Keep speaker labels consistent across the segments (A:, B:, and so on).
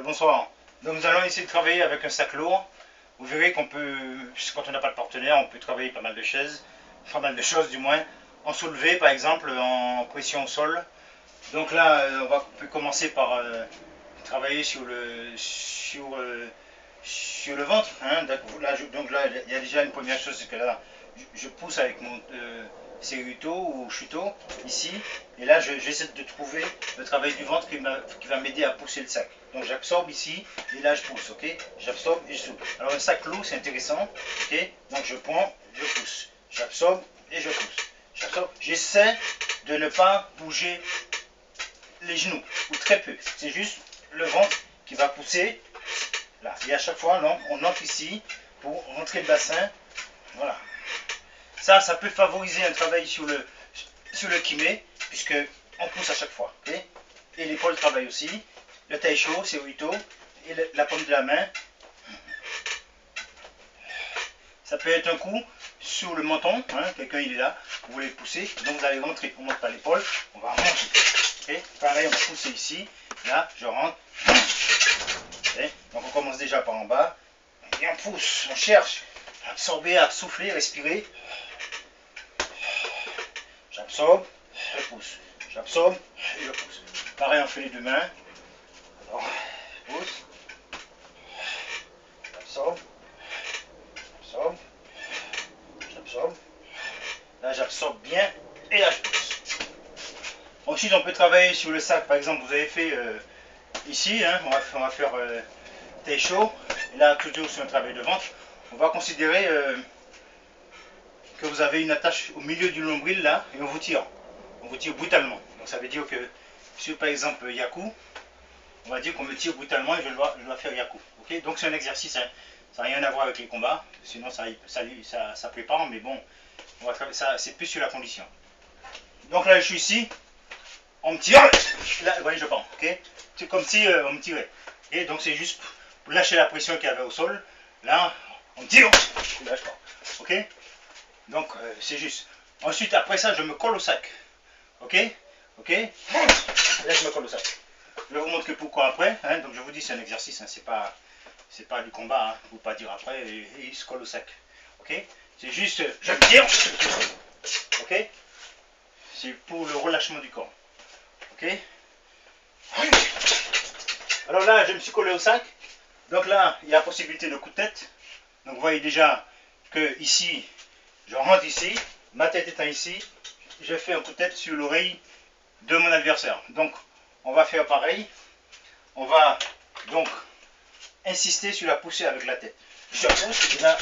A: Bonsoir. Donc nous allons essayer de travailler avec un sac lourd. Vous verrez qu'on peut, quand on n'a pas de partenaire, on peut travailler pas mal de choses, du moins, en soulevé par exemple, en pression au sol. Donc là, on peut commencer par travailler sur le ventre. Hein. Donc là, il y a déjà une première chose, c'est que là, je pousse avec mon Ceruto ou Chuto ici, et là j'essaie de trouver le travail du ventre qui va m'aider à pousser le sac. Donc j'absorbe ici, et là je pousse, ok. J'absorbe et je souffle. Alors un sac lourd c'est intéressant, ok. Donc je prends, je pousse, j'absorbe et je pousse. J'absorbe. J'essaie de ne pas bouger les genoux, ou très peu. C'est juste le ventre qui va pousser là. Et à chaque fois, on entre ici pour rentrer le bassin. Voilà. Ça peut favoriser un travail sur le kimé, puisque on pousse à chaque fois. Okay. Et l'épaule travaille aussi. Le taisho, c'est Uito. Et la paume de la main. Ça peut être un coup sur le menton. Hein, quelqu'un il est là. Vous voulez le pousser. Donc vous allez rentrer. On monte pas l'épaule. On va remonter. Okay. Pareil, on va pousser ici. Là, je rentre. Okay. Donc on commence déjà par en bas. Et on pousse. On cherche à absorber, à souffler, respirer. J'absorbe, je pousse. J'absorbe et je pousse. Pareil, on fait les deux mains. Alors, je pousse. J'absorbe. J'absorbe. J'absorbe. Là, j'absorbe bien et là, je pousse. Ensuite, on peut travailler sur le sac. Par exemple, vous avez fait ici, hein, on va faire taisho. Et là, toujours sur un travail de ventre. On va considérer que vous avez une attache au milieu du nombril là et on vous tire. On vous tire brutalement. Donc ça veut dire que sur par exemple Yaku, on va dire qu'on me tire brutalement et je dois faire Yaku. Okay. Donc c'est un exercice, hein. Ça n'a rien à voir avec les combats, sinon ça prépare, mais bon, on va travailler ça, c'est plus sur la condition. Donc là je suis ici, on me tire, là vous voyez je pends, ok. C'est comme si on me tirait. Et donc c'est juste pour lâcher la pression qu'il y avait au sol. Là, on me tire, et là je pars. Ok. Donc c'est juste. Ensuite après ça je me colle au sac. Ok. Ok. Là je me colle au sac. Je vais vous montrer pourquoi après. Hein. Donc je vous dis c'est un exercice, hein. C'est pas du combat. Hein. Faut pas dire après et il se colle au sac. Ok. C'est juste je me tire. Ok. C'est pour le relâchement du corps. Ok. Alors là je me suis collé au sac. Donc là il y a la possibilité de coup de tête. Donc vous voyez déjà que ici je rentre ici, ma tête étant ici, je fais un coup de tête sur l'oreille de mon adversaire. Donc on va faire pareil. On va donc insister sur la poussée avec la tête. Je pousse là,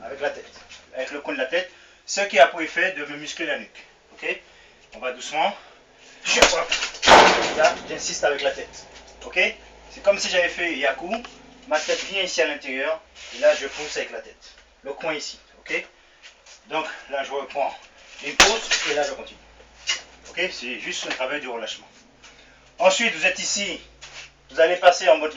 A: avec la tête, avec le coin de la tête, ce qui a pour effet de me muscler la nuque. Ok. On va doucement. Là, j'insiste avec la tête. Ok. C'est comme si j'avais fait Yaku. Ma tête vient ici à l'intérieur. Et là, je pousse avec la tête. Le coin ici. Ok. Donc là, je reprends une pause et là, je continue. Ok. C'est juste un travail de relâchement. Ensuite, vous êtes ici. Vous allez passer en mode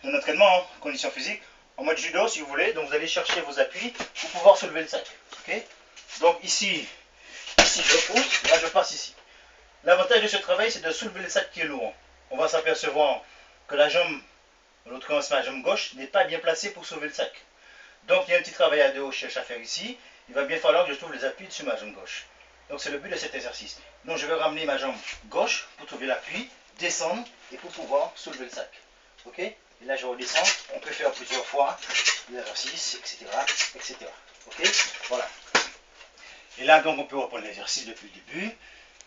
A: un entraînement, hein, condition physique, en mode judo si vous voulez. Donc vous allez chercher vos appuis pour pouvoir soulever le sac. Okay. Donc ici je pousse, là je passe ici. L'avantage de ce travail c'est de soulever le sac qui est lourd. On va s'apercevoir que la jambe, en l'occurrence ma jambe gauche, n'est pas bien placée pour soulever le sac. Donc il y a un petit travail à deux au cherche à faire ici. Il va bien falloir que je trouve les appuis sur ma jambe gauche. Donc c'est le but de cet exercice. Donc je vais ramener ma jambe gauche pour trouver l'appui, descendre et pour pouvoir soulever le sac. Ok. Et là je redescends. On peut faire plusieurs fois l'exercice, etc., etc. Ok. Voilà. Et là donc on peut reprendre l'exercice depuis le début.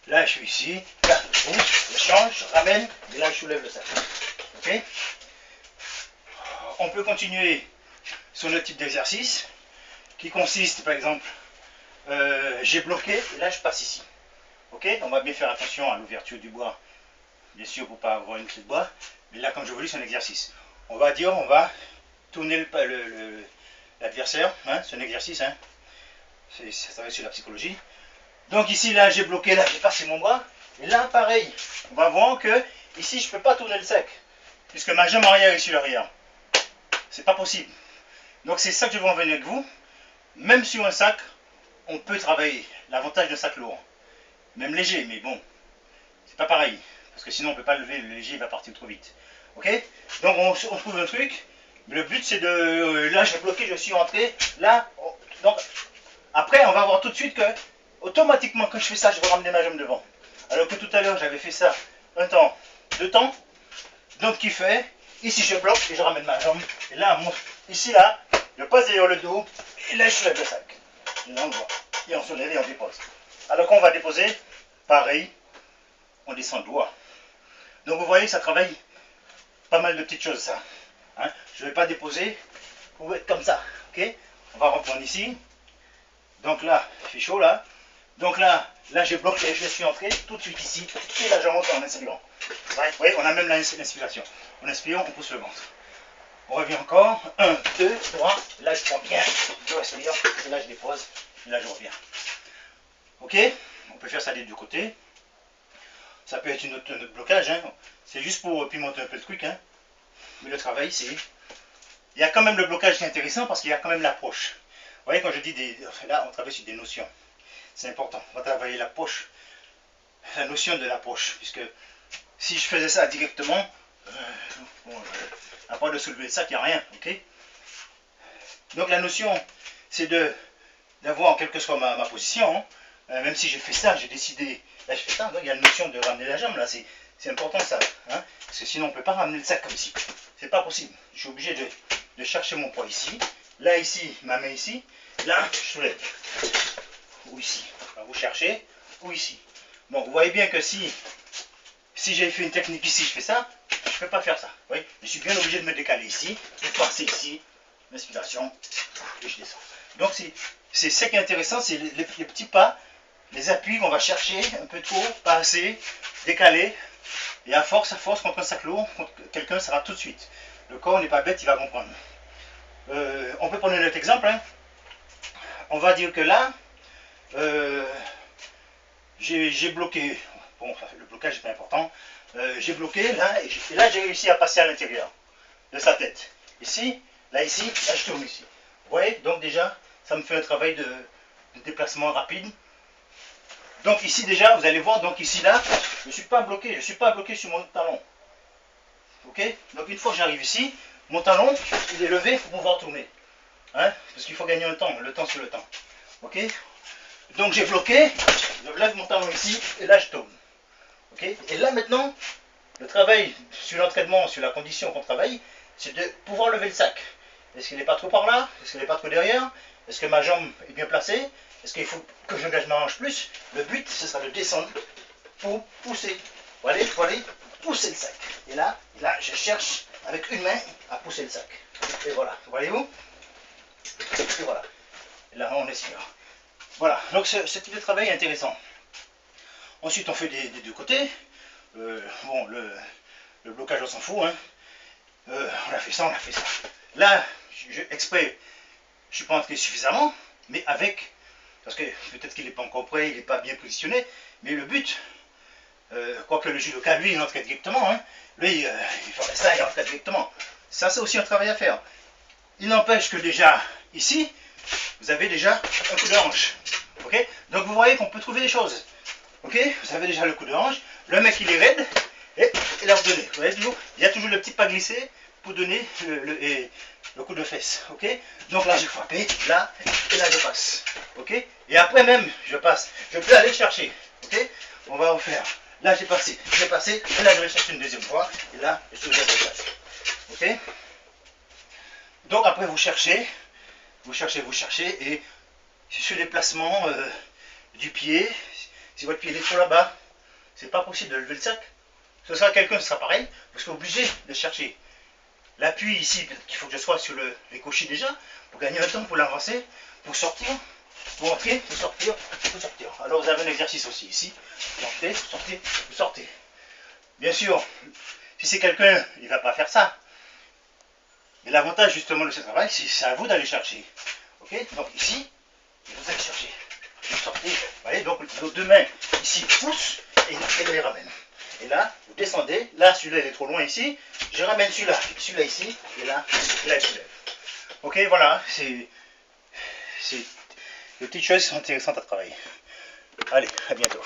A: Là je suis ici. Là je pousse, je change, je ramène. Et là je soulève le sac. Ok. On peut continuer sur notre type d'exercice qui consiste par exemple, j'ai bloqué et là je passe ici. Ok. On va bien faire attention à l'ouverture du bois. Bien sûr pour ne pas avoir une clé de bois. Mais là comme je vous dis c'est un exercice. On va dire on va tourner l'adversaire. Hein, c'est un exercice. Hein. Ça travaille sur la psychologie. Donc ici là j'ai bloqué, là j'ai passé mon bras. Et là pareil. On va voir que ici je ne peux pas tourner le sac. Puisque ma jambe arrière est sur l'arrière. C'est pas possible. Donc c'est ça que je veux en venir avec vous. Même sur un sac, on peut travailler. L'avantage d'un sac lourd. Même léger, mais bon, c'est pas pareil. parce que sinon on ne peut pas lever, le léger il va partir trop vite. Ok? Donc on trouve un truc, mais le but c'est de... là j'ai bloqué, je suis entré, là, donc après on va voir tout de suite que automatiquement quand je fais ça, je vais ramener ma jambe devant. Alors que tout à l'heure j'avais fait ça un temps, deux temps, donc qui fait, ici je bloque et je ramène ma jambe, et là, ici là, je passe derrière le dos, et là je soulève le sac. Et là on voit, et on soulève et on dépose. Alors qu'on va déposer, pareil, on descend le doigt. Donc vous voyez, ça travaille pas mal de petites choses ça. Hein? Je ne vais pas déposer pour être comme ça. Ok? On va reprendre ici. Donc là, il fait chaud là. Donc là je bloque, je suis entré tout de suite ici. Et là je monte en inspirant. Vous voyez, on a même l'inspiration. On inspire, on pousse le ventre. On revient encore. 1, 2, 3. Là je prends bien. Je respire. Et là je dépose. Et là je reviens. Ok? On peut faire ça des deux côtés. Ça peut être un autre blocage. Hein. C'est juste pour pimenter un peu le truc. Hein. Mais le travail, c'est... Il y a quand même le blocage qui est intéressant parce qu'il y a quand même l'approche. Vous voyez, quand je dis des... Là, on travaille sur des notions. C'est important. On va travailler l'approche. La notion de l'approche. Puisque si je faisais ça directement, à part de soulever ça, il n'y a rien. Ok? Donc la notion, c'est d'avoir, quelle que soit ma position, hein, même si j'ai fait ça, j'ai décidé... Là, je fais ça. Donc, il y a la notion de ramener la jambe. Là, c'est important ça. Hein, parce que sinon, on ne peut pas ramener le sac comme ici. C'est pas possible. Je suis obligé de chercher mon poids ici. Là, ici, ma main ici. Là, je soulève. Ou ici. Alors, vous cherchez. Ou ici. Bon, vous voyez bien que si j'ai fait une technique ici, je fais ça. Je ne peux pas faire ça. Vous voyez, je suis bien obligé de me décaler ici. De passer ici. L'inspiration. Et je descends. Donc, c'est ce qui est intéressant. C'est les petits pas. Les appuis qu'on va chercher. Un peu trop. Pas assez. Décaler. Et à force, contre un sac lourd, quelqu'un sera tout de suite. Le corps n'est pas bête, il va comprendre. On peut prendre un autre exemple. Hein. On va dire que là, j'ai bloqué. Bon, le blocage n'est pas important. J'ai bloqué là, et là j'ai réussi à passer à l'intérieur de sa tête. Ici, là, je tourne ici. Vous voyez, donc déjà, ça me fait un travail de déplacement rapide. Donc ici déjà, vous allez voir, donc ici là, je ne suis pas bloqué, sur mon talon. Ok? Donc une fois que j'arrive ici, mon talon, il est levé pour pouvoir tourner. Hein? Parce qu'il faut gagner le temps sur le temps. Ok? Donc j'ai bloqué, je lève mon talon ici, et là je tourne. Ok? Et là maintenant, le travail sur l'entraînement, sur la condition qu'on travaille, c'est de pouvoir lever le sac. Est-ce qu'il n'est pas trop par là? Est-ce qu'il n'est pas trop derrière? Est-ce que ma jambe est bien placée? Est-ce qu'il faut que j'engage ma hanche plus? Le but, ce sera de descendre pour pousser. Voilà, il faut aller pousser le sac. Et là, je cherche avec une main à pousser le sac. Et voilà, voyez-vous? Et voilà. Et là, on est sûr. Voilà, donc ce type de travail est intéressant. Ensuite, on fait des deux côtés. Bon, le blocage, on s'en fout. Hein. On a fait ça, Là, exprès, je ne suis pas entré suffisamment, mais avec, parce que peut-être qu'il n'est pas encore prêt, il n'est pas bien positionné, mais le but, quoique le judoka, lui, il entre directement, hein, lui, il ferait ça, il entre directement. Ça, c'est aussi un travail à faire. Il n'empêche que déjà, ici, vous avez déjà un coup de hanche. Okay, donc vous voyez qu'on peut trouver des choses. Ok, vous avez déjà le coup de hanche, le mec il est raide, et là vous donnez. Vous voyez toujours, il y a toujours le petit pas glissé pour donner le coup de fesse. Ok, donc là j'ai frappé, là, et là je passe. Ok, et après même je passe, je peux aller chercher. Ok, on va refaire. Là j'ai passé, et là je vais chercher une deuxième fois, et là je soulève le sac. Ok, donc après vous cherchez, et sur les placements du pied, si votre pied est trop là-bas, c'est pas possible de lever le sac. Ce sera quelqu'un, ce sera pareil, vous serez obligé de chercher l'appui ici, qu'il faut que je sois sur les cochers déjà, pour gagner un temps, pour l'avancer, pour sortir, pour entrer, pour sortir, pour sortir. Alors vous avez un exercice aussi ici, vous entrez, vous sortez, vous sortez. Bien sûr, si c'est quelqu'un, il ne va pas faire ça. Mais l'avantage justement de ce travail, c'est à vous d'aller chercher. Ok, donc ici, vous allez chercher. Vous sortez, vous voyez, donc nos deux mains ici poussent et les ramènent. Et là, vous descendez, là celui-là il est trop loin ici, je ramène celui-là ici, et là il soulève. Ok, voilà, c'est des petites choses qui sont intéressantes à travailler. Allez, à bientôt.